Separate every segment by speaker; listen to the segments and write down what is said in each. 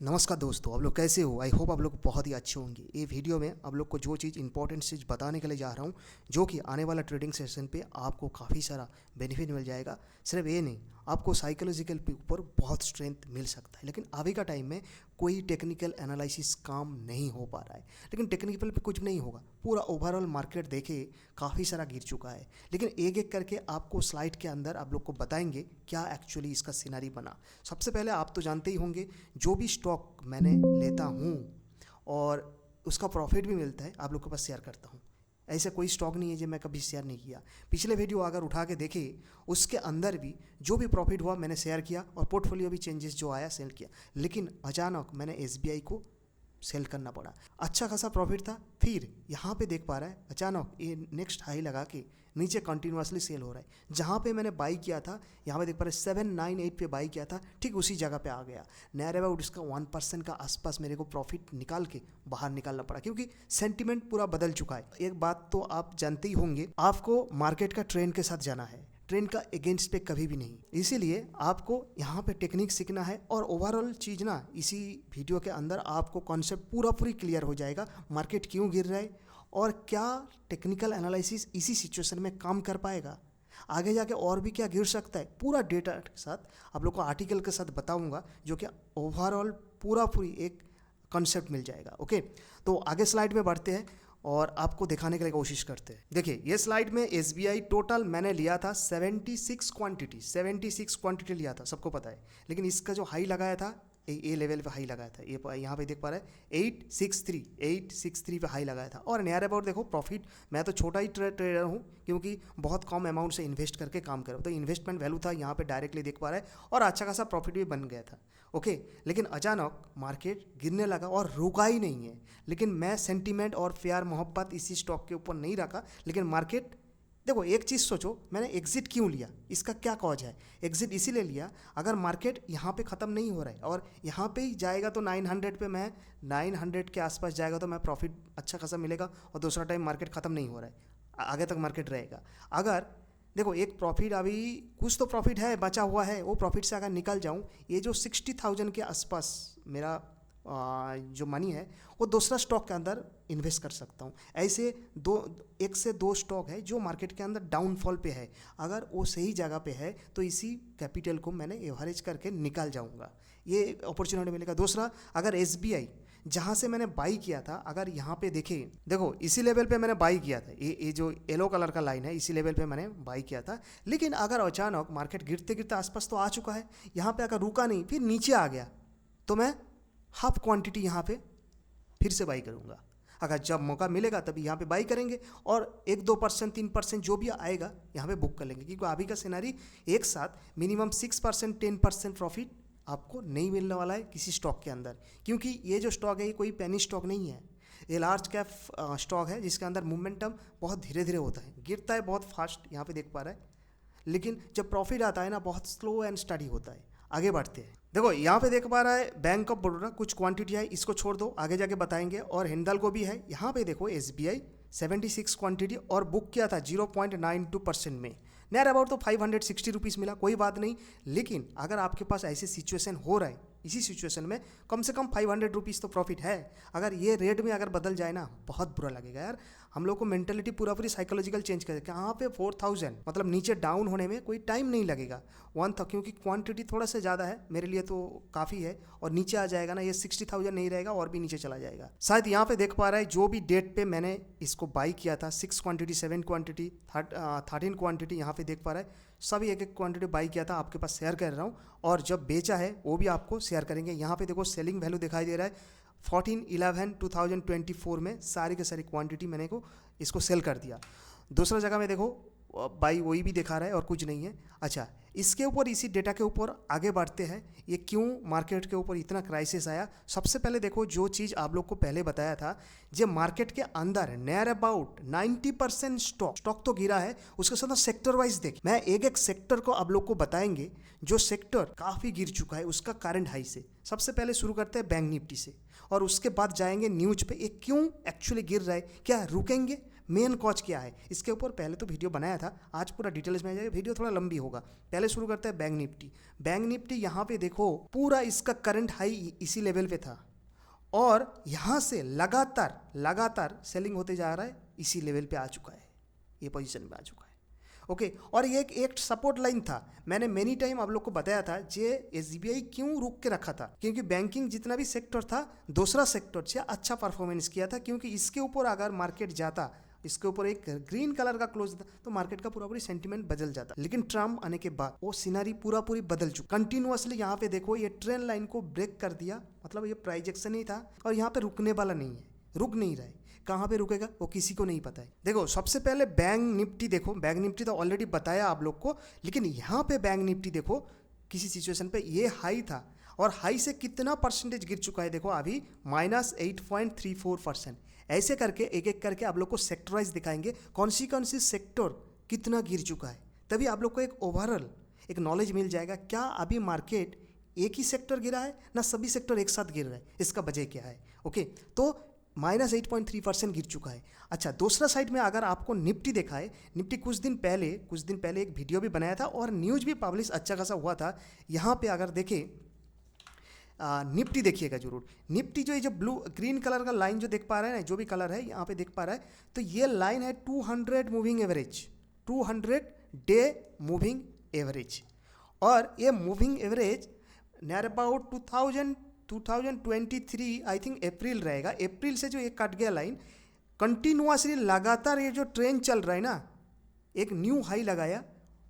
Speaker 1: नमस्कार दोस्तों, आप लोग कैसे हो? आई होप आप लोग बहुत ही अच्छे होंगे। ये वीडियो में आप लोग को जो चीज़ इंपॉर्टेंट चीज़ बताने के लिए जा रहा हूँ, जो कि आने वाला ट्रेडिंग सेशन पे आपको काफ़ी सारा बेनिफिट मिल जाएगा। सिर्फ ये नहीं, आपको साइकोलॉजिकल पे ऊपर बहुत स्ट्रेंथ मिल सकता है। लेकिन अभी का टाइम में कोई टेक्निकल एनालिसिस काम नहीं हो पा रहा है। लेकिन टेक्निकल पे कुछ नहीं होगा, पूरा ओवरऑल मार्केट देखे काफ़ी सारा गिर चुका है। लेकिन एक एक करके आपको स्लाइड के अंदर आप लोग को बताएंगे क्या एक्चुअली इसका सिनारी बना। सबसे पहले आप तो जानते ही होंगे, जो भी स्टॉक मैंने लेता हूँ और उसका प्रॉफिट भी मिलता है, आप लोग के पास शेयर करता हूँ। ऐसा कोई स्टॉक नहीं है जो मैं कभी शेयर नहीं किया। पिछले वीडियो अगर उठा के देखे, उसके अंदर भी जो भी प्रॉफिट हुआ मैंने शेयर किया और पोर्टफोलियो भी चेंजेस जो आया सेल किया। लेकिन अचानक मैंने एसबीआई को सेल करना पड़ा। अच्छा खासा प्रॉफिट था, फिर यहाँ पे देख पा रहा है अचानक ये नेक्स्ट हाई लगा के नीचे कंटिन्यूसली सेल हो रहा है। जहाँ पे मैंने बाई किया था, यहाँ पे देख पा रहे 798 पे बाई किया था, ठीक उसी जगह पे आ गया। नियर अबाउट इसका 1% का आसपास मेरे को प्रॉफिट निकाल के बाहर निकालना पड़ा, क्योंकि सेंटिमेंट पूरा बदल चुका है। एक बात तो आप जानते ही होंगे, आपको मार्केट का ट्रेंड के साथ जाना है, ट्रेंड का अगेंस्ट पे कभी भी नहीं। इसीलिए आपको यहाँ पे टेक्निक सीखना है और ओवरऑल चीज़ ना, इसी वीडियो के अंदर आपको कॉन्सेप्ट पूरी क्लियर हो जाएगा। मार्केट क्यों गिर रहा है और क्या टेक्निकल एनालिसिस इसी सिचुएशन में काम कर पाएगा, आगे जाके और भी क्या गिर सकता है, पूरा डेटा के साथ आप लोग को आर्टिकल के साथ बताऊंगा, जो कि ओवरऑल पूरी एक कॉन्सेप्ट मिल जाएगा। ओके, तो आगे स्लाइड में बढ़ते हैं और आपको दिखाने के लिए कोशिश करते हैं। देखिए, ये स्लाइड में एसबीआई टोटल मैंने लिया था 76 क्वांटिटी लिया था, सबको पता है। लेकिन इसका जो हाई लगाया था, ए लेवल पे हाई लगाया था, ये यहाँ पे देख पा रहे हैं 863 पे हाई लगाया था। और नियर अबाउट देखो प्रॉफिट, मैं तो छोटा ही ट्रेडर हूँ, क्योंकि बहुत कम अमाउंट से इन्वेस्ट करके काम कर रहा हूँ, तो इन्वेस्टमेंट वैल्यू था यहाँ पे डायरेक्टली देख पा रहा है और अच्छा खासा प्रॉफिट भी बन गया था। ओके, लेकिन अचानक मार्केट गिरने लगा और रुका ही नहीं है। लेकिन मैं सेंटीमेंट और प्यार मोहब्बत इसी स्टॉक के ऊपर नहीं रखा। लेकिन मार्केट, देखो एक चीज़ सोचो, मैंने एग्जिट क्यों लिया, इसका क्या कॉज है। एग्जिट इसीलिए लिया, अगर मार्केट यहाँ पे ख़त्म नहीं हो रहा है और यहाँ पे ही जाएगा तो 900 पे, मैं 900 के आसपास जाएगा तो मैं प्रॉफिट अच्छा खासा मिलेगा। और दूसरा टाइम मार्केट ख़त्म नहीं हो रहा है, आगे तक मार्केट रहेगा। अगर देखो एक प्रॉफिट, अभी कुछ तो प्रॉफिट है बचा हुआ है, वो प्रॉफिट से अगर निकल जाऊँ, ये जो 60,000 के आसपास मेरा जो मनी है, वो दूसरा स्टॉक के अंदर इन्वेस्ट कर सकता हूँ। ऐसे एक से दो स्टॉक है जो मार्केट के अंदर डाउनफॉल पे है, अगर वो सही जगह पे है तो इसी कैपिटल को मैंने एवरेज करके निकाल जाऊँगा, ये अपॉर्चुनिटी मिलेगा। दूसरा, अगर एसबीआई जहाँ से मैंने बाई किया था, अगर यहाँ पे देखें, देखो इसी लेवल पे मैंने बाई किया था, ये जो येलो कलर का लाइन है, इसी लेवल पे मैंने बाई किया था। लेकिन अगर अचानक मार्केट गिरते गिरते आसपास तो आ चुका है, यहाँ पे अगर रुका नहीं फिर नीचे आ गया, तो मैं हाफ क्वांटिटी यहाँ पे फिर से बाई करूँगा। अगर जब मौका मिलेगा तभी यहाँ पे बाई करेंगे और 1-2% 3% जो भी आएगा यहाँ पे बुक कर लेंगे, क्योंकि अभी का सिनारी एक साथ मिनिमम 6% 10% प्रॉफिट आपको नहीं मिलने वाला है किसी स्टॉक के अंदर। क्योंकि ये जो स्टॉक है, ये कोई पेनी स्टॉक नहीं है, ये लार्ज कैप स्टॉक है, जिसके अंदर मोमेंटम बहुत धीरे धीरे होता है, गिरता है बहुत फास्ट, यहाँ पे देख पा रहा है। लेकिन जब प्रॉफिट आता है ना, बहुत स्लो एंड स्टडी होता है। आगे बढ़ते हैं, देखो यहाँ पे देख पा रहा है बैंक ऑफ बड़ौदा, कुछ क्वांटिटी है, इसको छोड़ दो, आगे जाके बताएंगे। और हिंडाल्को भी है। यहाँ पे देखो एसबीआई 76 क्वांटिटी और बुक किया था 0.92% में, नियर अबाउट तो 560 रुपीज़ मिला, कोई बात नहीं। लेकिन अगर आपके पास ऐसी सिचुएशन हो रहा है, इसी सिचुएशन में कम से कम 500 रुपीज़ तो प्रॉफिट है। अगर ये रेट में अगर बदल जाए ना, बहुत बुरा लगेगा यार। हम लोग को मेंटेलिटी पूरी साइकोलॉजिकल चेंज करें। यहाँ पे 4000 मतलब नीचे डाउन होने में कोई टाइम नहीं लगेगा, 1 था, क्योंकि क्वांटिटी थोड़ा सा ज़्यादा है मेरे लिए तो काफ़ी है। और नीचे आ जाएगा ना, ये 60,000 नहीं रहेगा और भी नीचे चला जाएगा शायद। यहाँ पे देख पा रहा है जो भी डेट पे मैंने इसको बाई किया था, 6 क्वांटिटी 7 क्वांटिटी 13 क्वांटिटी, यहाँ पे देख पा रहा है सभी एक एक क्वांटिटी बाई किया था, आपके पास शेयर कर रहा हूँ। और जब बेचा है वो भी आपको शेयर करेंगे। यहाँ पे देखो सेलिंग वैल्यू दिखाई दे रहा है 14/11/2024 में सारी की सारी क्वांटिटी मैंने को इसको सेल कर दिया। दूसरा जगह में देखो बाई वही भी दिखा रहा है और कुछ नहीं है। अच्छा, इसके ऊपर, इसी डेटा के ऊपर आगे बढ़ते हैं, ये क्यों मार्केट के ऊपर इतना क्राइसिस आया। सबसे पहले देखो, जो चीज़ आप लोग को पहले बताया था, जब मार्केट के अंदर नियर अबाउट 90% स्टॉक तो गिरा है, उसके साथ सेक्टर वाइज देख, मैं एक एक सेक्टर को आप लोग को बताएंगे, जो सेक्टर काफ़ी गिर चुका है उसका करंट हाई से। सबसे पहले शुरू करते हैं बैंक निफ्टी से और उसके बाद जाएंगे न्यूज पे, ये क्यों एक्चुअली गिर रहा है, क्या रुकेंगे, मेन कॉज क्या है, इसके ऊपर पहले तो वीडियो बनाया था, आज पूरा डिटेल्स में आ जाएगा, वीडियो थोड़ा लंबी होगा। पहले शुरू करते हैं बैंक निफ्टी। बैंक निफ्टी यहाँ पे देखो पूरा इसका करंट हाई इसी लेवल पे था और यहाँ से लगातार सेलिंग होते जा रहा है, इसी लेवल पे आ चुका है, ये पोजीशन पे आ चुका है। ओके और ये एक सपोर्ट लाइन था। मैंने मेनी टाइम आप लोग को बताया था जे एसबीआई क्यों रुक के रखा था, क्योंकि बैंकिंग जितना भी सेक्टर था दूसरा सेक्टर से अच्छा परफॉर्मेंस किया था, क्योंकि इसके ऊपर अगर मार्केट जाता, इसके ऊपर एक ग्रीन कलर का क्लोज था तो मार्केट का पूरा सेंटीमेंट बदल जाता। लेकिन ट्रम्प आने के बाद वो सिनारी पूरी बदल चुका। कंटिन्यूअसली यहाँ पे देखो ये ट्रेंड लाइन को ब्रेक कर दिया, मतलब ये प्राइजेक्शन ही था और यहाँ पे रुकने वाला नहीं है, रुक नहीं रहा है। कहाँ पे रुकेगा वो किसी को नहीं पता है। देखो सबसे पहले बैंक निफ्टी देखो, बैंक निफ्टी तो ऑलरेडी बताया आप लोग को, लेकिन यहाँ पे बैंक निफ्टी देखो किसी सिचुएशन पे ये हाई था और हाई से कितना परसेंटेज गिर चुका है देखो अभी -8.34%। ऐसे करके एक एक करके आप लोग को सेक्टराइज दिखाएंगे कौन सी सेक्टर कितना गिर चुका है, तभी आप लोग को एक ओवरऑल एक नॉलेज मिल जाएगा क्या अभी मार्केट एक ही सेक्टर गिरा है ना सभी सेक्टर एक साथ गिर रहे हैं, इसका वजह क्या है। ओके तो -8.3% गिर चुका है। अच्छा दूसरा साइड में अगर आपको निफ्टी देखा है, निफ्टी कुछ दिन पहले एक वीडियो भी बनाया था और न्यूज़ भी पब्लिश अच्छा खासा हुआ था। यहाँ पे अगर देखें निफ्टी देखिएगा जरूर, निफ्टी जो ये जो ब्लू ग्रीन कलर का लाइन जो देख पा रहे हैं ना, जो भी कलर है यहाँ पे देख पा रहा है, तो ये लाइन है 200 moving average, 200 day moving average. और ये moving average near about 2023 I think April रहेगा, अप्रैल से जो ये कट गया लाइन कंटिन्यूअसली लगातार ये जो ट्रेंड चल रहा है ना, एक न्यू हाई लगाया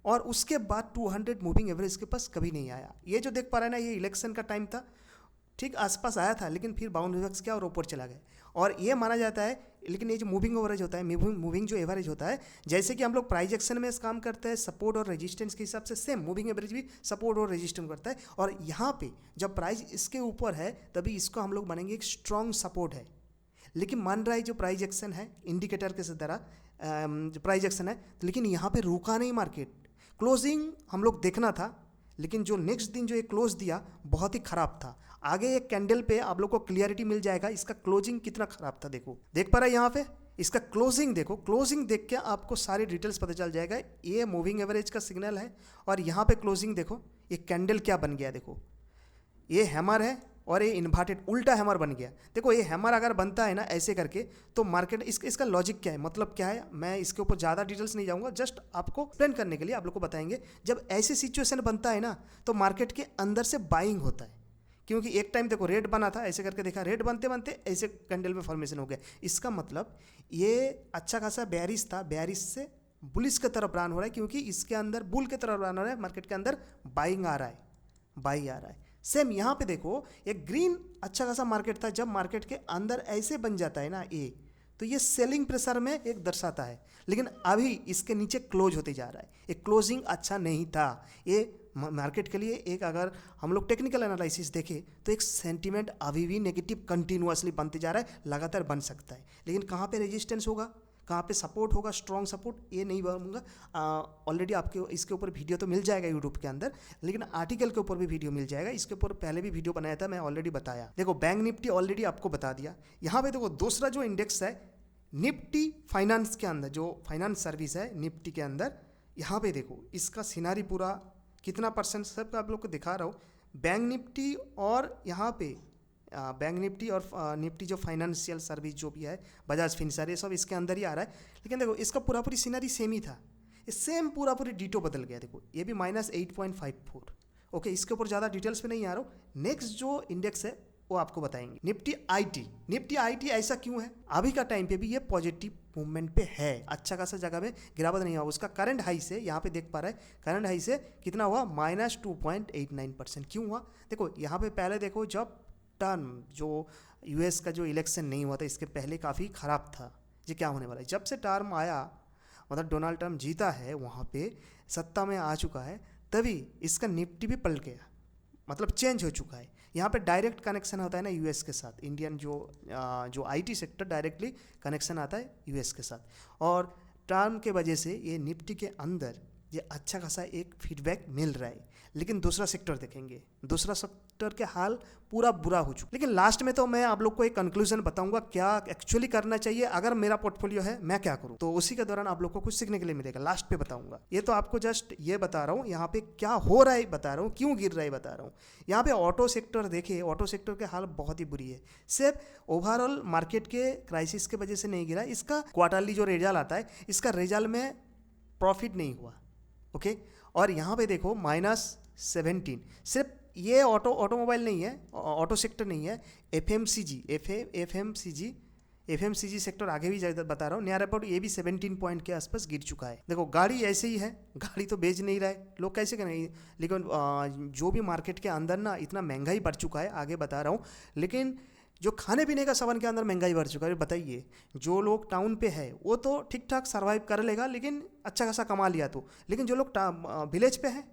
Speaker 1: और उसके बाद 200 मूविंग एवरेज के पास कभी नहीं आया। ये जो देख पा रहे हैं ना, ये इलेक्शन का टाइम था, ठीक आसपास आया था, लेकिन फिर बाउंड रिवर्स किया और ऊपर चला गया। और ये माना जाता है, लेकिन ये जो मूविंग एवरेज होता है, मूविंग जो एवरेज होता है, जैसे कि हम लोग प्राइस एक्शन में काम करते हैं सपोर्ट और रेजिस्टेंस के हिसाब से, सेम मूविंग एवरेज भी सपोर्ट और रेजिस्टेंस करता है। और यहाँ पे जब प्राइस इसके ऊपर है तभी इसको हम लोग मानेंगे एक स्ट्रॉन्ग सपोर्ट है। लेकिन मान रहा है जो प्राइस एक्शन है इंडिकेटर के द्वारा जो प्राइस एक्शन है, लेकिन यहाँ पे रुका नहीं मार्केट, क्लोजिंग हम लोग देखना था, लेकिन जो नेक्स्ट दिन जो ये क्लोज दिया बहुत ही खराब था। आगे एक कैंडल पे आप लोग को क्लियरिटी मिल जाएगा इसका क्लोजिंग कितना खराब था। देखो देख पा रहे हैं यहाँ पे इसका क्लोजिंग देखो, क्लोजिंग देख के आपको सारी डिटेल्स पता चल जाएगा। ये मूविंग एवरेज का सिग्नल है और यहाँ पे क्लोजिंग देखो, ये कैंडल क्या बन गया, देखो ये हैमर है और ये इन्वर्टेड उल्टा हैमर बन गया। देखो ये हैमर अगर बनता है ना ऐसे करके तो मार्केट इसका लॉजिक क्या है, मतलब क्या है, मैं इसके ऊपर ज़्यादा डिटेल्स नहीं जाऊंगा, जस्ट आपको एक्सप्लेन करने के लिए आप लोग को बताएंगे। जब ऐसे सिचुएशन बनता है ना तो मार्केट के अंदर से बाइंग होता है, क्योंकि एक टाइम देखो रेड बना था, ऐसे करके देखा रेड बनते बनते ऐसे कैंडल में फॉर्मेशन हो गया। इसका मतलब ये अच्छा खासा बेयरिश था, बेयरिश से बुलिश की तरफ रन हो रहा है, क्योंकि इसके अंदर बुल की तरफ रन हो रहा है, मार्केट के अंदर बाइंग आ रहा है, बाई आ रहा है। सेम यहाँ पे देखो एक ग्रीन अच्छा खासा मार्केट था, जब मार्केट के अंदर ऐसे बन जाता है ना ये, तो ये सेलिंग प्रेशर में एक दर्शाता है, लेकिन अभी इसके नीचे क्लोज होते जा रहा है। ये क्लोजिंग अच्छा नहीं था, ये मार्केट के लिए एक अगर हम लोग टेक्निकल एनालिसिस देखें तो एक सेंटीमेंट अभी भी नेगेटिव कंटिन्यूअसली बनते जा रहा है, लगातार बन सकता है, लेकिन कहाँ पे रेजिस्टेंस होगा, कहाँ पे सपोर्ट होगा, स्ट्रॉन्ग सपोर्ट, ये नहीं बोलूँगा। ऑलरेडी आपके इसके ऊपर वीडियो तो मिल जाएगा यूट्यूब के अंदर, लेकिन आर्टिकल के ऊपर भी वीडियो मिल जाएगा, इसके ऊपर पहले भी वीडियो बनाया था, मैं ऑलरेडी बताया। देखो बैंक निफ्टी ऑलरेडी आपको बता दिया। यहाँ पे देखो दूसरा जो इंडेक्स है निफ्टी फाइनेंस के अंदर, जो फाइनेंस सर्विस है निफ्टी के अंदर, यहाँ पे देखो इसका सिनारी पूरा कितना परसेंट सब आप लोग को दिखा रहा हूँ। बैंक निफ्टी और यहाँ पे बैंक निफ्टी और निफ्टी जो फाइनेंशियल सर्विस जो भी है बजाज फिनसर्व, ये सब इसके अंदर ही आ रहा है। लेकिन देखो इसका पूरी सीनरी सेम ही था, ये सेम पूरी डिटो बदल गया। देखो ये भी -8.54। ओके इसके ऊपर ज़्यादा डिटेल्स पे नहीं आ रहा हूँ। नेक्स्ट जो इंडेक्स है वो आपको बताएंगे निफ्टी आईटी ऐसा क्यों है, अभी का टाइम पे भी ये पॉजिटिव मूवमेंट पे है, अच्छा खासा जगह में गिरावट नहीं हुआ। उसका करंट हाई से यहाँ पे देख पा रहा है, करंट हाई से कितना हुआ -2.89%। क्यों हुआ, देखो यहाँ पे पहले देखो जब टर्म जो यूएस का जो इलेक्शन नहीं हुआ था इसके पहले काफ़ी ख़राब था, ये क्या होने वाला है। जब से टर्म आया, मतलब डोनाल्ड ट्रम्प जीता है, वहाँ पे सत्ता में आ चुका है, तभी इसका निफ्टी भी पलट गया, मतलब चेंज हो चुका है। यहाँ पे डायरेक्ट कनेक्शन होता है ना यूएस के साथ, इंडियन जो आईटी सेक्टर डायरेक्टली कनेक्शन आता है यूएस के साथ, और टर्म के वजह से ये निफ्टी के अंदर ये अच्छा खासा एक फीडबैक मिल रहा है। लेकिन दूसरा सेक्टर देखेंगे, दूसरा सेक्टर के हाल पूरा बुरा हो चुका। लेकिन लास्ट में तो मैं आप लोग को एक कंक्लूजन बताऊंगा क्या एक्चुअली करना चाहिए, अगर मेरा पोर्टफोलियो है मैं क्या करूं। तो उसी के दौरान आप लोग को कुछ सीखने के लिए मिलेगा, लास्ट पे बताऊंगा। ये तो आपको जस्ट ये बता रहा हूँ, यहाँ पे क्या हो रहा है बता रहा हूँ, क्यों गिर रहा है बता रहा हूँ। यहाँ पे ऑटो सेक्टर देखिए, ऑटो सेक्टर के हाल बहुत ही बुरी है। सिर्फ ओवरऑल मार्केट के क्राइसिस के वजह से नहीं गिरा, इसका क्वार्टरली जो रिजल्ट आता है, इसका रिजल्ट में प्रॉफिट नहीं हुआ। ओके, और यहाँ पे देखो -17। सिर्फ ये ऑटोमोबाइल नहीं है, ऑटो सेक्टर नहीं है, एफएमसीजी सेक्टर आगे भी बता रहा हूँ, नियर अबाउट ये भी 17 पॉइंट के आसपास गिर चुका है। देखो गाड़ी ऐसे ही है, गाड़ी तो बेच नहीं रहा है, लोग कैसे करेंगे। लेकिन जो भी मार्केट के अंदर ना इतना महंगाई बढ़ चुका है, आगे बता रहा हूँ। लेकिन जो खाने पीने का सामान के अंदर महंगाई बढ़ चुका है, बताइए जो लोग टाउन पे है वो तो ठीक ठाक सर्वाइव कर लेगा, लेकिन अच्छा खासा कमा लिया तो। लेकिन जो लोग विलेज पे है,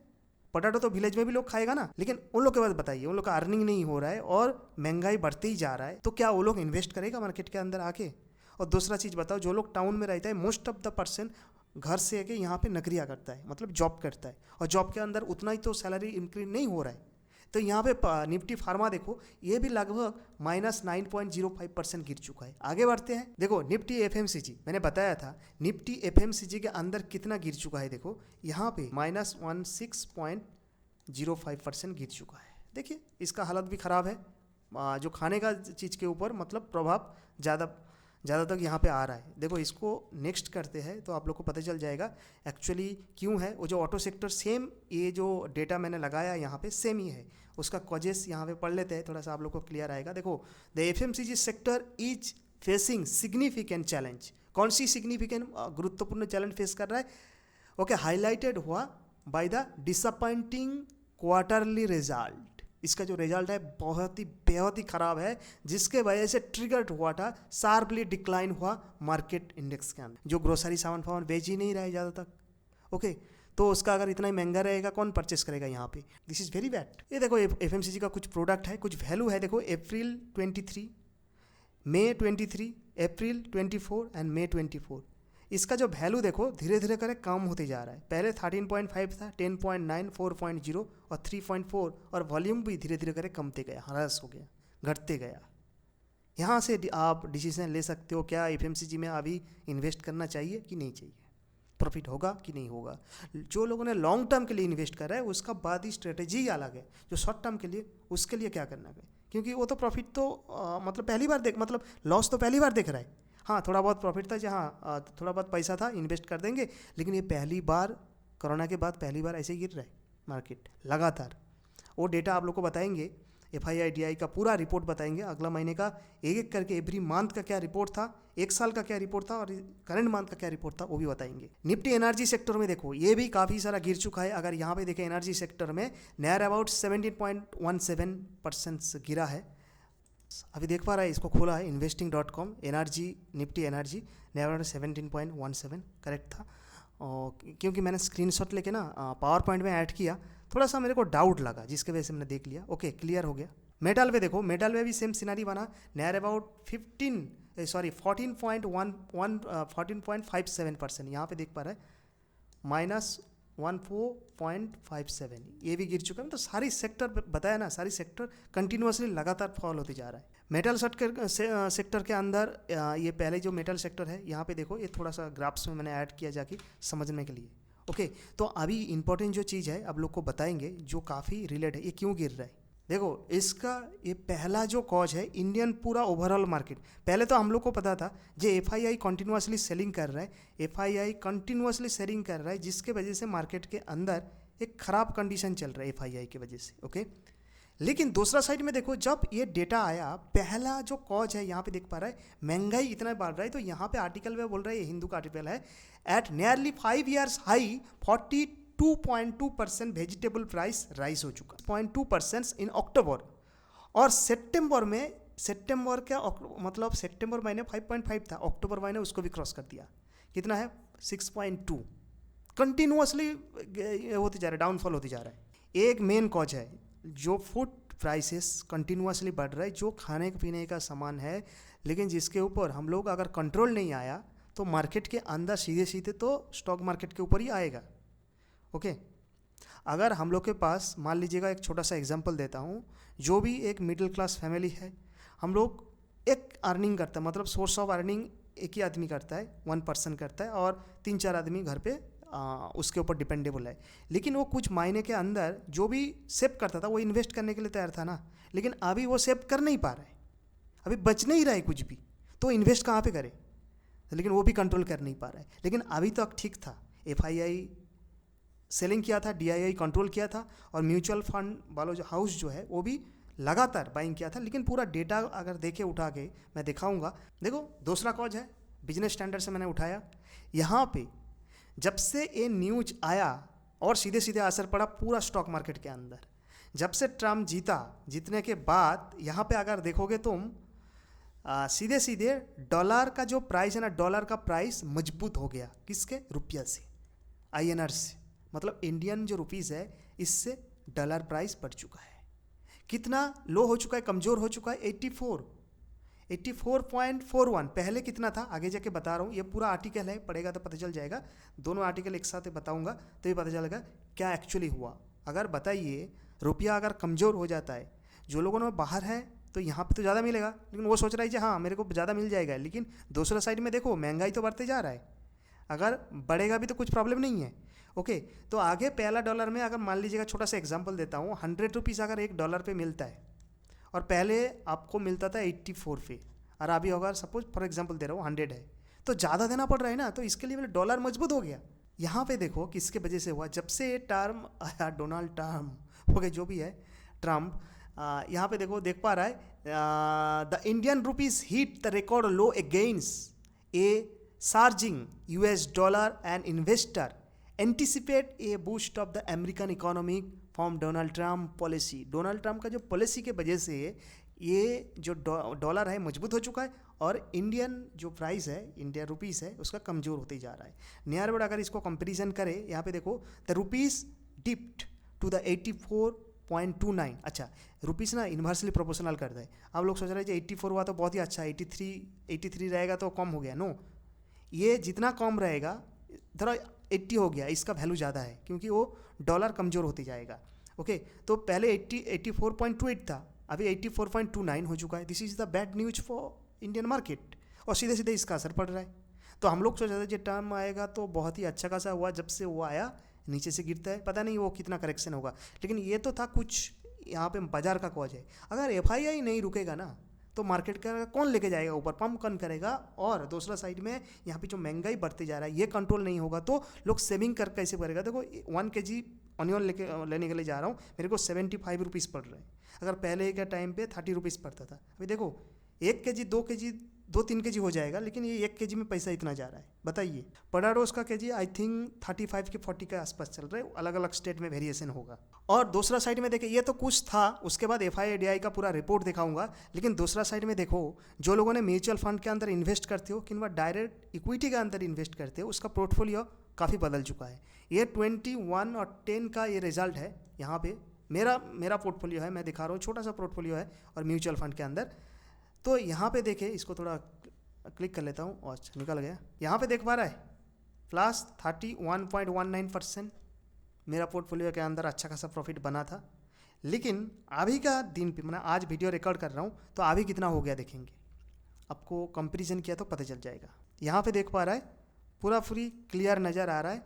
Speaker 1: पोटैटो तो विलेज में भी लोग खाएगा ना, लेकिन उन लोग के बाद बताइए, उन लोग का अर्निंग नहीं हो रहा है और महंगाई बढ़ते ही जा रहा है, तो क्या वो लोग इन्वेस्ट करेगा मार्केट के अंदर आके। और दूसरा चीज़ बताओ, जो लोग टाउन में रहता है, मोस्ट ऑफ द पर्सन घर से आके यहाँ पे नौकरियाँ करता है, मतलब जॉब करता है, और जॉब के अंदर उतना ही तो सैलरी इंक्रीज नहीं हो रहा है। तो यहाँ पे निफ्टी फार्मा देखो, ये भी लगभग -9.05% गिर चुका है। आगे बढ़ते हैं, देखो निफ्टी एफएमसीजी, मैंने बताया था निफ्टी एफएमसीजी के अंदर कितना गिर चुका है। देखो यहाँ पे -16.05% गिर चुका है। देखिए इसका हालत भी ख़राब है, जो खाने का चीज़ के ऊपर मतलब प्रभाव ज़्यादा तक यहाँ पे आ रहा है। देखो इसको नेक्स्ट करते हैं तो आप लोग को पता चल जाएगा एक्चुअली क्यों है। वो जो ऑटो सेक्टर सेम, ये जो डेटा मैंने लगाया यहाँ पे सेम ही है, उसका कॉजेस यहाँ पे पढ़ लेते हैं, थोड़ा सा आप लोग को क्लियर आएगा। देखो the FMCG sector is facing significant challenge. कौन सी सिग्निफिकेंट गुरुत्वपूर्ण चैलेंज फेस कर रहा है? ओके, हाईलाइटेड हुआ by the disappointing quarterly result. इसका जो रिजल्ट है बहुत ही ख़राब है, जिसके वजह से ट्रिगर्ड हुआ था, शार्पली डिक्लाइन हुआ मार्केट इंडेक्स के अंदर। जो ग्रोसरी सामान बेच ही नहीं रहा है ज़्यादा तक। ओके, तो उसका अगर इतना ही महंगा रहेगा कौन परचेस करेगा यहाँ पे। This is very bad. ये देखो एफएमसीजी का कुछ प्रोडक्ट है, कुछ वैल्यू है। देखो अप्रैल 23, मई 23, अप्रैल 24 एंड मई 24। इसका जो वैल्यू देखो धीरे धीरे करे कम होते जा रहा है। पहले 13.5 था, 10.9, 4.0 और 3.4, और वॉल्यूम भी धीरे धीरे करे कमते गया, ह्रास हो गया, घटते गया। यहाँ से आप डिसीजन ले सकते हो क्या एफएमसीजी में अभी इन्वेस्ट करना चाहिए कि नहीं चाहिए, प्रॉफिट होगा कि नहीं होगा। जो लोगों ने लॉन्ग टर्म के लिए इन्वेस्ट करा है उसका बाद ही स्ट्रेटेजी अलग है। जो शॉर्ट टर्म के लिए, उसके लिए क्या करना है, क्योंकि वो तो प्रॉफिट तो मतलब पहली बार मतलब लॉस तो पहली बार देख रहा है। हाँ, थोड़ा बहुत प्रॉफिट था, जहाँ थोड़ा बहुत पैसा था, इन्वेस्ट कर देंगे, लेकिन ये पहली बार, कोरोना के बाद पहली बार ऐसे गिर रहा है मार्केट लगातार। वो डेटा आप लोग को बताएंगे, FII का पूरा रिपोर्ट बताएंगे अगला महीने का, एक एक करके एवरी मंथ का क्या रिपोर्ट था, एक साल का क्या रिपोर्ट था, और करंट मंथ का क्या रिपोर्ट था, वो भी बताएंगे। निफ्टी एनर्जी सेक्टर में देखो ये भी काफ़ी सारा गिर चुका है। अगर यहाँ पे देखें एनर्जी सेक्टर में नियर अबाउट 17.17% गिरा है। अभी देख पा रहा है, इसको खोला है investing.com, energy, Nifty energy near about 17.17 correct था। और क्योंकि मैंने स्क्रीनशॉट लेके ना पावर पॉइंट में ऐड किया, थोड़ा सा मेरे को डाउट लगा, जिसके वजह से मैंने देख लिया। ओके, क्लियर हो गया। मेटल पे देखो, मेटल में भी सेम सिनारी बना, नियर अबाउट 14.57%। यहाँ पे देख पा रहा है -14.57, ये भी गिर चुका है। तो सारी सेक्टर बताया ना, सारी सेक्टर कंटिन्यूसली लगातार फॉल होते जा रहा है। मेटल सेक्टर के अंदर ये पहले जो मेटल सेक्टर है, यहाँ पे देखो, ये थोड़ा सा ग्राफ्स में मैंने ऐड किया जाके समझने के लिए। ओके, तो अभी इंपॉर्टेंट जो चीज़ है अब लोग को बताएंगे, जो काफ़ी रिलेट है, ये क्यों गिर रहा है। देखो इसका ये पहला जो कॉज है इंडियन पूरा ओवरऑल मार्केट। पहले तो हम लोग को पता था जो FII कंटिन्यूसली सेलिंग कर रहा है, FII कंटिन्यूसली सेलिंग कर रहा है, जिसके वजह से मार्केट के अंदर एक ख़राब कंडीशन चल रहा है FII की वजह से। ओके, लेकिन दूसरा साइड में देखो, जब ये डेटा आया, पहला जो कॉज है यहाँ पे देख पा रहा है, महंगाई इतना बढ़ रहा है। तो यहाँ पे आर्टिकल में बोल रहा है, ये हिंदू का आर्टिकल है, at nearly 5 years high 42.2% vegetable price rise हो चुका, 0.2% इन अक्टूबर। और सितंबर में, सितंबर का मतलब सितंबर महीने 5.5 था, अक्टूबर महीने उसको भी क्रॉस कर दिया। कितना है? 6.2। कंटिन्यूसली होते जा रहा है, डाउनफॉल होते जा रहा है। एक मेन कॉज है, जो फूड प्राइसेस कंटिन्यूसली बढ़ रहा है, जो खाने पीने का सामान है, लेकिन जिसके ऊपर हम लोग अगर कंट्रोल नहीं आया तो मार्केट के अंदर सीधे सीधे तो स्टॉक मार्केट के ऊपर ही आएगा। ओके। अगर हम लोग के पास मान लीजिएगा, एक छोटा सा एग्जांपल देता हूँ, जो भी एक मिडिल क्लास फैमिली है, हम लोग एक अर्निंग करता है, मतलब सोर्स ऑफ अर्निंग एक ही आदमी करता है, 1 पर्सन करता है, और 3-4 आदमी घर पे उसके ऊपर डिपेंडेबल है। लेकिन वो कुछ महीने के अंदर जो भी सेव करता था वो इन्वेस्ट करने के लिए तैयार था ना, लेकिन अभी वो सेव कर नहीं पा रहा है, अभी बच नहीं रहा है कुछ भी, तो इन्वेस्ट कहाँ पे करे, लेकिन वो भी कंट्रोल कर नहीं पा रहा है। लेकिन अभी तक ठीक था, FII सेलिंग किया था, DII कंट्रोल किया था, और म्यूचुअल फंड वालों जो हाउस जो है वो भी लगातार बाइंग किया था। लेकिन पूरा डेटा अगर देखे उठा के मैं दिखाऊंगा, देखो दूसरा कॉज है, बिजनेस स्टैंडर्ड से मैंने उठाया, यहाँ पे जब से ये न्यूज आया और सीधे सीधे असर पड़ा पूरा स्टॉक मार्केट के अंदर। जब से ट्रम्प जीतने के बाद यहाँ पे अगर देखोगे तुम, सीधे सीधे डॉलर का जो प्राइस है ना, डॉलर का प्राइस मजबूत हो गया, किसके, रुपया से, INR से, मतलब इंडियन जो रुपीज़ है इससे डॉलर प्राइस बढ़ चुका है। कितना लो हो चुका है, कमज़ोर हो चुका है, 84.41। पहले कितना था आगे जाके बता रहा हूँ, ये पूरा आर्टिकल है, पढ़ेगा तो पता चल जाएगा, दोनों आर्टिकल एक साथ बताऊँगा तो ये पता चलेगा क्या एक्चुअली हुआ। अगर बताइए रुपया अगर कमज़ोर हो जाता है, जो लोगों ने बाहर है तो यहाँ पे तो ज़्यादा मिलेगा, लेकिन वो सोच रहा है कि हाँ मेरे को ज़्यादा मिल जाएगा, लेकिन दूसरा साइड में देखो महंगाई तो बढ़ते जा रहा है, अगर बढ़ेगा भी तो कुछ प्रॉब्लम नहीं है। ओके, तो आगे पहला डॉलर में अगर मान लीजिएगा, छोटा सा एग्जांपल देता हूँ, 100 रुपीज़ अगर $1 पे मिलता है और पहले आपको मिलता था 84 पे, और अभी होगा सपोज फॉर एग्जांपल दे रहा हूँ 100 है, तो ज़्यादा देना पड़ रहा है ना, तो इसके लिए डॉलर मजबूत हो गया। यहाँ पे देखो किसके वजह से हुआ, जब से टर्म आया, डोनाल्ड ट्रम्प, ओके जो भी है ट्रम्प, यहाँ पे देखो देख पा रहा है, the Indian rupees hit the record low against A surging US dollar and investor anticipate a boost of the American economy from Donald Trump policy। Donald Trump का जो पॉलिसी के वजह से ये जो डॉलर है मजबूत हो चुका है, और इंडियन जो प्राइस है, इंडियन रुपीस है, उसका कमज़ोर होते जा रहा है। नियर अबाउट अगर इसको कंपैरिजन करें, यहाँ पे देखो द रुपीस डिप्ट टू द 84.29। अच्छा, रुपीस ना इन्वर्सली प्रोपोर्शनल करता है। आप लोग सोच रहे हैं कि 84 हुआ तो बहुत ही अच्छा, 83 रहेगा तो कम हो गया, नो, ये जितना कम रहेगा, धरो 80 हो गया, इसका वैल्यू ज़्यादा है क्योंकि वो डॉलर कमज़ोर होती जाएगा। ओके, तो पहले 84.28 था, अभी 84.29 हो चुका है। This is the bad news for Indian market, और सीधे सीधे इसका असर पड़ रहा है। तो हम लोग सोच रहे थे कि टर्म आएगा तो बहुत ही अच्छा खासा हुआ, जब से वो आया नीचे से गिरता है, पता नहीं वो कितना करेक्शन होगा, लेकिन ये तो था कुछ यहाँ पे बाजार का कॉज है। अगर FII नहीं रुकेगा ना तो मार्केट का कौन लेके जाएगा ऊपर, पंप कौन करेगा, और दूसरा साइड में यहाँ पे जो महंगाई बढ़ते जा रहा है ये कंट्रोल नहीं होगा तो लोग सेविंग कर कैसे करेगा। देखो 1 kg ऑनियन लेने के लिए जा रहा हूँ, मेरे को 75 रुपीज़ पड़ रहा है, अगर पहले के टाइम पे 30 रुपीज़ पड़ता था। अभी देखो 1 kg 2 kg 2-3 kg हो जाएगा, लेकिन ये 1 kg में पैसा इतना जा रहा है, बताइए। पटाटोस का kg आई थिंक 35 के 40 के आसपास चल रहा है, अलग अलग स्टेट में वेरिएशन होगा। और दूसरा साइड में देखिए, ये तो कुछ था, उसके बाद FII DI का पूरा रिपोर्ट दिखाऊंगा, लेकिन दूसरा साइड में देखो, जो लोगों ने म्यूचुअल फंड के अंदर इन्वेस्ट करते हो, किंवा डायरेक्ट इक्विटी के अंदर इन्वेस्ट करते हो, उसका पोर्टफोलियो काफ़ी बदल चुका है। ये 21 और 10 का ये रिजल्ट है। यहाँ पे मेरा पोर्टफोलियो है, मैं दिखा रहा हूँ, छोटा सा पोर्टफोलियो है और म्यूचुअल फंड के अंदर। तो यहाँ पे देखे, इसको थोड़ा क्लिक कर लेता हूँ, और निकल गया। यहाँ पे देख पा रहा है प्लस 31.19% मेरा पोर्टफोलियो के अंदर अच्छा खासा प्रॉफिट बना था। लेकिन अभी का दिन पे, मैं आज वीडियो रिकॉर्ड कर रहा हूँ तो अभी कितना हो गया देखेंगे, आपको कंपैरिजन किया तो पता चल जाएगा। यहाँ पे देख पा रहा है पूरा फ्री क्लियर नज़र आ रहा है,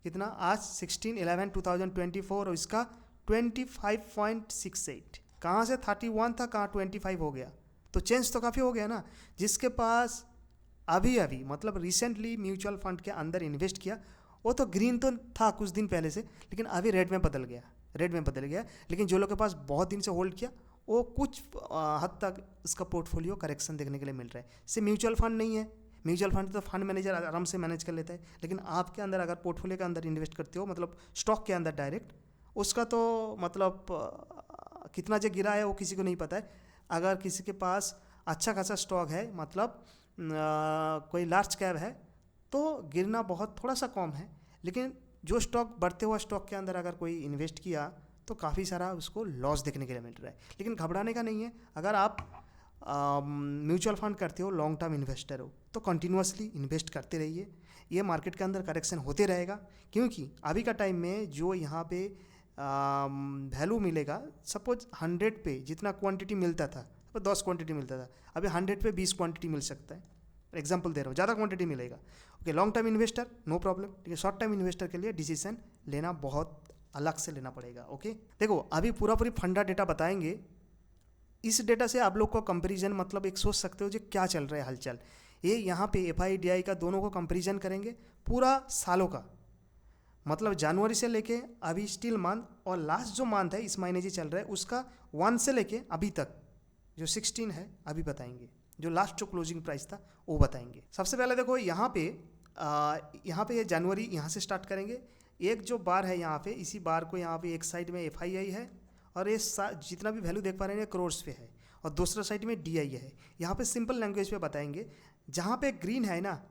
Speaker 1: कितना आज 16/11/2024, और इसका 25.68, कहाँ से 31 था कहाँ 25 हो गया, तो चेंज तो काफ़ी हो गया ना। जिसके पास अभी मतलब रिसेंटली म्यूचुअल फंड के अंदर इन्वेस्ट किया, वो तो ग्रीन तो था कुछ दिन पहले से, लेकिन अभी रेड में बदल गया। लेकिन जो लोग के पास बहुत दिन से होल्ड किया, वो कुछ हद तक इसका पोर्टफोलियो करेक्शन देखने के लिए मिल रहा है। सिर्फ म्यूचुअल फंड नहीं है, म्यूचुअल फंड तो फंड मैनेजर आराम से मैनेज कर लेता है, लेकिन आपके अंदर अगर पोर्टफोलियो के अंदर इन्वेस्ट करते हो, मतलब स्टॉक के अंदर डायरेक्ट, उसका तो मतलब कितना जो गिरा है वो किसी को नहीं पता है। अगर किसी के पास अच्छा खासा स्टॉक है, मतलब कोई लार्ज कैप है, तो गिरना बहुत थोड़ा सा कम है। लेकिन जो स्टॉक बढ़ते हुआ स्टॉक के अंदर अगर कोई इन्वेस्ट किया तो काफ़ी सारा उसको लॉस देखने के लिए मिल रहा है। लेकिन घबराने का नहीं है, अगर आप म्यूचुअल फंड करते हो, लॉन्ग टर्म इन्वेस्टर हो, तो कंटिन्यूसली इन्वेस्ट करते रहिए। ये मार्केट के अंदर करेक्शन होते रहेगा, क्योंकि अभी का टाइम में जो यहाँ पे वैल्यू मिलेगा, सपोज 100 पे जितना क्वांटिटी मिलता था, तो 10 क्वांटिटी मिलता था, अभी 100 पे 20 क्वांटिटी मिल सकता है। एग्जाम्पल दे रहा हूँ, ज़्यादा क्वांटिटी मिलेगा। Okay, long term investor no problem, ठीक है। शॉर्ट टर्म इन्वेस्टर के लिए डिसीजन लेना बहुत अलग से लेना पड़ेगा। ओके, देखो अभी पूरी फंडा डेटा बताएंगे। इस डेटा से आप लोग को कंपैरिजन, मतलब एक सोच सकते हो जो क्या चल रहा है हलचल। ये यहाँ पे FI DI का दोनों को कंपैरिजन करेंगे पूरा सालों का, मतलब जनवरी से लेके अभी स्टिल मंथ, और लास्ट जो मंथ है इस महीने जो चल रहा है उसका 1 से लेके अभी तक जो 16 है अभी बताएंगे, जो लास्ट जो क्लोजिंग प्राइस था वो बताएंगे। सबसे पहले देखो यहाँ पे ये जनवरी यहाँ से स्टार्ट करेंगे। एक जो बार है यहाँ पे, इसी बार को यहाँ पे एक साइड में FII है, और ये जितना भी वैल्यू देख पा रहे हैं क्रोर्स पे है, और दूसरा साइड में DI है। यहाँ पे सिंपल लैंग्वेज पे बताएंगे, जहाँ पे ग्रीन है ना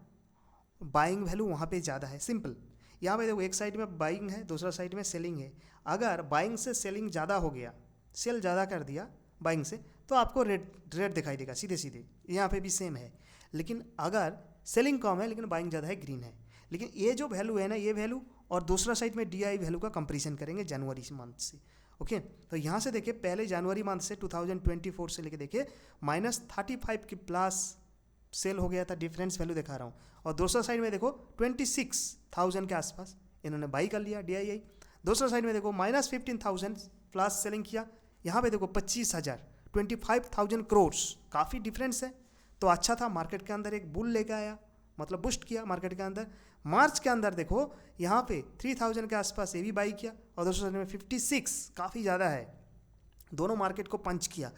Speaker 1: बाइंग वैल्यू वहाँ पे ज़्यादा है। सिंपल, यहाँ पे देखो एक साइड में बाइंग है, दूसरा साइड में सेलिंग है। अगर बाइंग से सेलिंग ज़्यादा हो गया, सेल ज़्यादा कर दिया बाइंग से, तो आपको रेड दिखाई देगा सीधे सीधे। यहाँ पे भी सेम है, लेकिन अगर सेलिंग कम है लेकिन बाइंग ज़्यादा है, ग्रीन है। लेकिन ये जो वैल्यू है ना, ये वैल्यू और दूसरा साइड में DI वैल्यू का कंपैरिजन करेंगे जनवरी मंथ से। ओके, तो यहाँ से देखिए पहले जनवरी मंथ से 2024 से लेके देखिए -35 की प्लस सेल हो गया था, डिफरेंस वैल्यू दिखा रहा हूँ। और दूसरा साइड में देखो 26,000 के आसपास इन्होंने बाई कर लिया DI। दूसरा साइड में देखो -15,000 प्लस सेलिंग किया। यहाँ पे देखो 25,000, 25,000 करोड़, काफ़ी डिफरेंस है। तो अच्छा था, मार्केट के अंदर एक बुल लेके आया, मतलब बूस्ट किया मार्केट के अंदर। मार्च के अंदर देखो यहाँ पे 3,000 के आसपास ये भी बाई किया, और दूसरे साइड में 56, काफ़ी ज़्यादा है। दोनों मार्केट को पंच किया,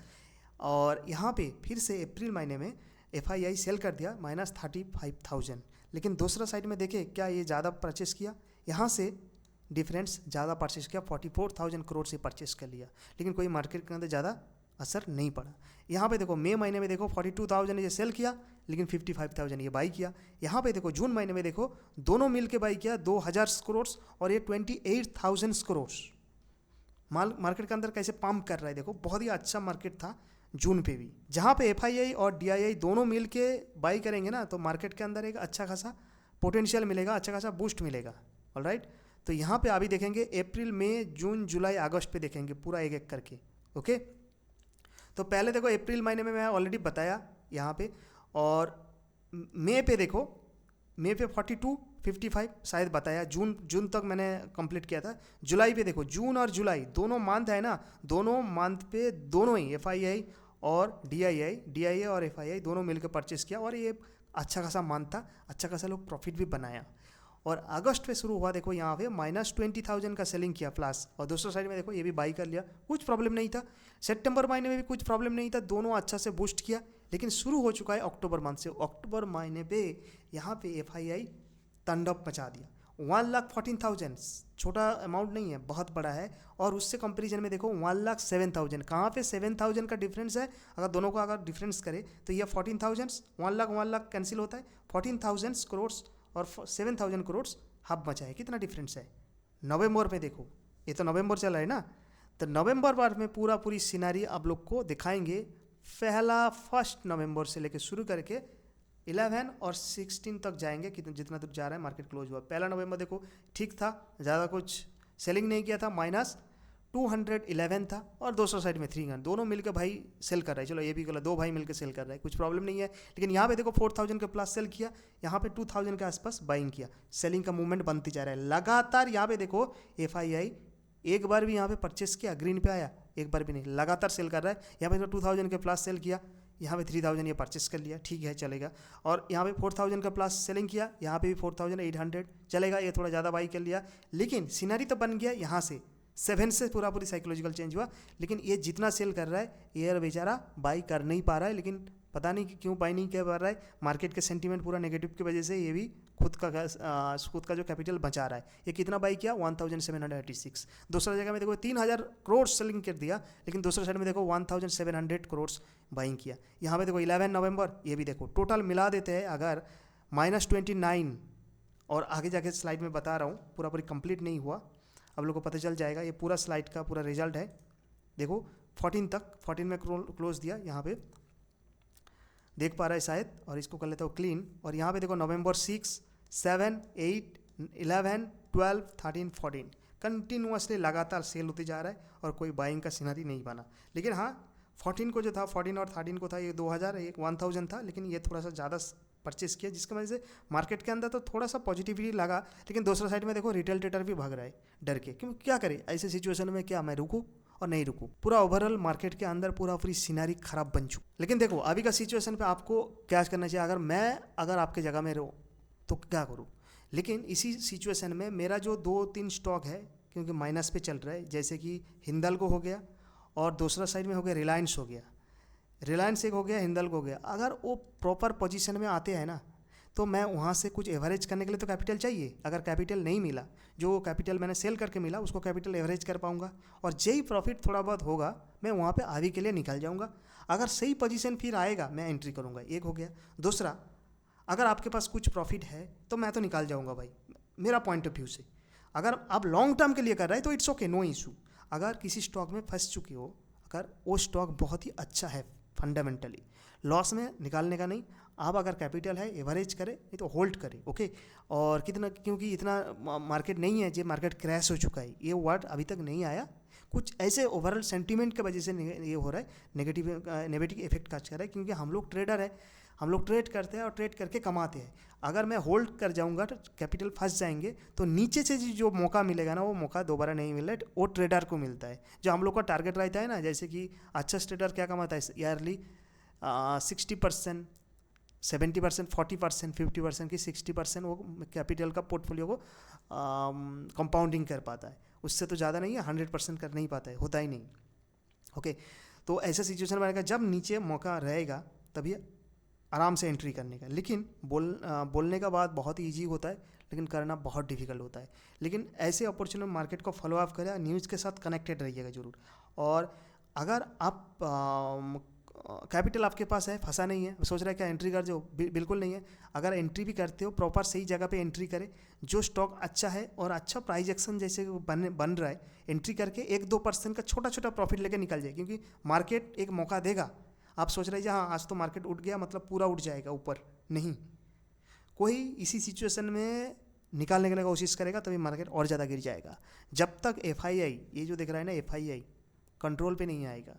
Speaker 1: और यहाँ पे फिर से अप्रैल महीने में FII सेल कर दिया -35,000। लेकिन दूसरा साइड में देखिए क्या ये ज़्यादा परचेस किया, यहाँ से डिफरेंस ज़्यादा परचेस किया, 44,000 करोड़ से परचेस कर लिया, लेकिन कोई मार्केट के अंदर ज़्यादा असर नहीं पड़ा। यहाँ पे देखो मई महीने में देखो 42,000 ये सेल किया, लेकिन 55,000 ये बाई किया। यहाँ पे देखो जून महीने में देखो दोनों मिल के बाई किया 2,000 करोड़, और ये 28,000 करोड़। मार्केट के अंदर कैसे पंप कर रहा है देखो, बहुत ही अच्छा मार्केट था जून पे भी। जहाँ पे FII और DII दोनों मिल के बाई करेंगे ना, तो मार्केट के अंदर एक अच्छा खासा पोटेंशियल मिलेगा, अच्छा खासा बूस्ट मिलेगा। ऑलराइट, तो यहाँ पे अभी देखेंगे अप्रैल मई जून जुलाई अगस्त पे देखेंगे पूरा एक एक करके। ओके, तो पहले देखो अप्रैल महीने में मैं ऑलरेडी बताया यहाँ पे, और मई पे देखो, मई पे 42, 55 शायद बताया। जून तक मैंने कंप्लीट किया था। जुलाई पे देखो, जून और जुलाई दोनों मंथ है ना, दोनों मंथ पे दोनों ही FII और DII और FII दोनों मिलकर परचेस किया, और ये अच्छा खासा मंथ था, अच्छा खासा लोग प्रॉफिट भी बनाया। और अगस्त पे शुरू हुआ देखो यहाँ पे -20,000 का सेलिंग किया प्लस, और दूसरा साइड में देखो ये भी बाई कर लिया, कुछ प्रॉब्लम नहीं था। सितंबर महीने में भी कुछ प्रॉब्लम नहीं था, दोनों अच्छा से बूस्ट किया। लेकिन शुरू हो चुका है अक्टूबर मंथ से। अक्टूबर महीने पे यहाँ पे FII तांडव मचा दिया। 1,14,000 छोटा अमाउंट नहीं है, बहुत बड़ा है। और उससे कंपैरिजन में देखो 1,07,000, कहाँ पे 7,000 का डिफरेंस है। अगर दोनों का अगर डिफरेंस करे तो ये 14,000, 1 लाख कैंसिल होता है, 14,000 करोड़ और 7,000 करोड़ हब बचा है। कितना डिफरेंस है। नवंबर में देखो, ये तो नवंबर चल रहा है ना, तो नवंबर बार में पूरी सिनारी आप लोग को दिखाएंगे। पहला 1 नवंबर से लेकर शुरू करके 11 और 16 तक जाएंगे, कितना जितना दूर जा रहा है मार्केट क्लोज हुआ। पहला नवंबर देखो ठीक था, ज़्यादा कुछ सेलिंग नहीं किया था, -211 था, और दूसरा साइड में 300, दोनों मिलकर भाई सेल कर रहे हैं। चलो ये भी गलत, दो भाई मिलकर सेल कर रहे हैं, कुछ प्रॉब्लम नहीं है। लेकिन यहाँ पे देखो 4,000 के प्लस सेल किया, यहाँ पे 2,000 के आसपास बाइंग किया, सेलिंग का मूवमेंट बनती जा रहा है लगातार। यहाँ पे देखो FII एक बार भी यहाँ पे परचेस किया, ग्रीन पे आया, एक बार भी नहीं, लगातार सेल कर रहा है। यहाँ पे 2,000 के प्लस सेल किया, यहाँ पे 3,000 ये परचेस कर लिया, ठीक है चलेगा। और यहाँ पे 4,000 का प्लस सेलिंग किया, यहाँ पे भी 4,800 चलेगा, ये थोड़ा ज़्यादा बाई कर लिया। लेकिन सीनरी तो बन गया, यहाँ से 7 से पूरी साइकोलॉजिकल चेंज हुआ। लेकिन ये जितना सेल कर रहा है ये बेचारा बाई कर नहीं पा रहा है, लेकिन पता नहीं क्यों बाई नहीं कर पा रहा है। मार्केट के सेंटीमेंट पूरा नेगेटिव की वजह से ये भी खुद का जो कैपिटल बचा रहा है। ये कितना बाई किया, 1,786। दूसरा जगह में देखो 3,000 करोड़ सेलिंग कर दिया, लेकिन दूसरे साइड में देखो 1,700 करोड़ बाइंग किया। यहाँ पे देखो 11 नवंबर, ये भी देखो टोटल मिला देते हैं अगर -29, और आगे जाके स्लाइड में बता रहा हूँ, पूरी कंप्लीट नहीं हुआ, अब लोग को पता चल जाएगा। ये पूरा स्लाइड का पूरा रिजल्ट है। देखो 14 तक, 14 में क्लोज दिया, यहाँ पे देख पा रहा है शायद, और इसको कर लेता हूँ क्लीन। और यहाँ पे देखो नवंबर 6, 7, 8, 11, 12, 13, 14 कंटिन्यूसली लगातार सेल होते जा रहा है और कोई बाइंग का सिनारी नहीं बना। लेकिन हाँ 14 को जो था, 14 और 13 को था, ये 1000 था, लेकिन ये थोड़ा सा ज़्यादा परचेस किया, जिसकी वजह से मार्केट के अंदर तो थोड़ा सा पॉजिटिविटी लगा। लेकिन दूसरा साइड में देखो रिटेल ट्रेडर भी भाग रहा है डर के, क्यों क्या करे ऐसे सिचुएशन में, क्या मैं रुकूँ और नहीं रुकूँ। पूरा ओवरऑल मार्केट के अंदर पूरी सिनारी खराब बन चुकी। लेकिन देखो अभी का सिचुएशन पे आपको क्या करना चाहिए, अगर आपके जगह में रहूँ तो क्या करूँ। लेकिन इसी सिचुएशन में मेरा जो 2-3 स्टॉक है, क्योंकि माइनस पे चल रहा है, जैसे कि हिंदाल्को हो गया और दूसरा साइड में हो गया रिलायंस हो गया, रिलायंस एक हो गया, हिंदाल्को हो गया। अगर वो प्रॉपर पोजीशन में आते हैं ना, तो मैं वहाँ से कुछ एवरेज करने के लिए तो कैपिटल चाहिए। अगर कैपिटल नहीं मिला, जो कैपिटल मैंने सेल करके मिला उसको कैपिटल एवरेज कर पाऊँगा, और जही प्रॉफिट थोड़ा बहुत होगा मैं वहाँ पे आगे के लिए निकल जाऊँगा। अगर सही पोजीशन फिर आएगा मैं एंट्री करूँगा, एक हो गया। दूसरा, अगर आपके पास कुछ प्रॉफिट है तो मैं तो निकाल जाऊँगा भाई, मेरा पॉइंट ऑफ व्यू से। अगर आप लॉन्ग टर्म के लिए कर रहे हैं तो इट्स ओके, नो इशू। अगर किसी स्टॉक में फंस चुकी हो, अगर वो स्टॉक बहुत ही अच्छा है फंडामेंटली, लॉस में निकालने का नहीं। आप अगर कैपिटल है एवरेज करें, नहीं तो होल्ड करें, ओके। और कितना, क्योंकि इतना मार्केट नहीं है, जो मार्केट क्रैश हो चुका है, ये वर्ड अभी तक नहीं आया। कुछ ऐसे ओवरऑल सेंटीमेंट की वजह से ये हो रहा है, नेगेटिव इफेक्ट काज कर रहा है, क्योंकि हम लोग ट्रेडर है, हम लोग ट्रेड करते हैं और ट्रेड करके कमाते हैं। अगर मैं होल्ड कर जाऊंगा तो कैपिटल फंस जाएंगे, तो नीचे से जो मौका मिलेगा ना, वो मौका दोबारा नहीं मिल रहा है, वो ट्रेडर को मिलता है। जो हम लोग का टारगेट रहता है ना, जैसे कि अच्छा ट्रेडर क्या कमाता है ईयरली 60%, 70%, 40%, 50% की 60% वो कैपिटल का पोर्टफोलियो को कंपाउंडिंग कर पाता है। उससे तो ज़्यादा नहीं है, 100% कर नहीं पाता है, होता ही नहीं, ओके। तो ऐसा सिचुएशन बनेगा, जब नीचे मौका रहेगा तभी आराम से एंट्री करने का। लेकिन बोलने का बात बहुत ही ईजी होता है, लेकिन करना बहुत डिफिकल्ट होता है। लेकिन ऐसे अपॉर्चुनिटी मार्केट को फॉलो अप करें, न्यूज़ के साथ कनेक्टेड रहिएगा ज़रूर। और अगर आप कैपिटल आपके पास है, फंसा नहीं है, सोच रहा है क्या एंट्री कर जाओ, बिल्कुल नहीं है। अगर एंट्री भी करते हो, प्रॉपर सही जगह पे एंट्री करें, जो स्टॉक अच्छा है और अच्छा प्राइस एक्शन जैसे बन रहा है, एंट्री करके 1-2% का छोटा छोटा प्रॉफिट लेके निकल जाए, क्योंकि मार्केट एक मौका देगा। आप सोच रहे हैं हाँ आज तो मार्केट उठ गया मतलब पूरा उठ जाएगा ऊपर, नहीं, कोई इसी सिचुएशन में निकालने के लिए कोशिश करेगा तभी मार्केट और ज़्यादा गिर जाएगा। जब तक FII, ये जो दिख रहा है ना FII, कंट्रोल पे नहीं आएगा,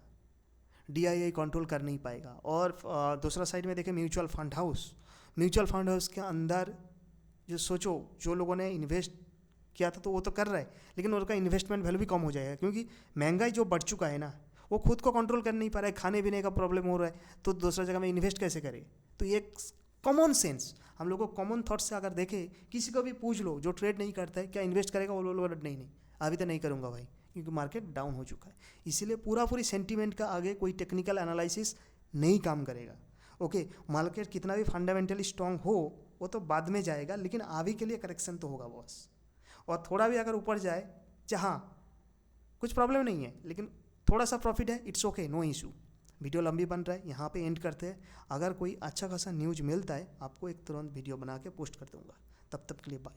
Speaker 1: DII कंट्रोल कर नहीं पाएगा। और दूसरा साइड में देखें म्यूचुअल फंड हाउस के अंदर जो सोचो, जो लोगों ने इन्वेस्ट किया था तो वो तो कर रहा है, लेकिन उनका इन्वेस्टमेंट वैल्यू भी कम हो जाएगा, क्योंकि महंगाई जो बढ़ चुका है ना, वो खुद को कंट्रोल कर नहीं पा रहा है, खाने पीने का प्रॉब्लम हो रहा है, तो दूसरा जगह में इन्वेस्ट कैसे करे। तो ये कॉमन सेंस, हम लोग को कॉमन थॉट से अगर देखें, किसी को भी पूछ लो जो ट्रेड नहीं करता है क्या इन्वेस्ट करेगा, वो लोग नहीं अभी तो नहीं करूँगा भाई, क्योंकि मार्केट डाउन हो चुका है। इसीलिए पूरी सेंटीमेंट का आगे कोई टेक्निकल एनालिसिस नहीं काम करेगा, ओके। मार्केट कितना भी फंडामेंटली स्ट्रांग हो वो तो बाद में जाएगा, लेकिन अभी के लिए करेक्शन तो होगा बॉस। और थोड़ा भी अगर ऊपर जाए, जहाँ कुछ प्रॉब्लम नहीं है, लेकिन थोड़ा सा प्रॉफिट है, it's okay, no issue. Video लंबी बन रहा है, यहाँ पे एंड करते हैं। अगर कोई अच्छा खासा न्यूज़ मिलता है आपको एक तुरंत वीडियो बना के पोस्ट कर दूंगा। तब तक के लिए बाय।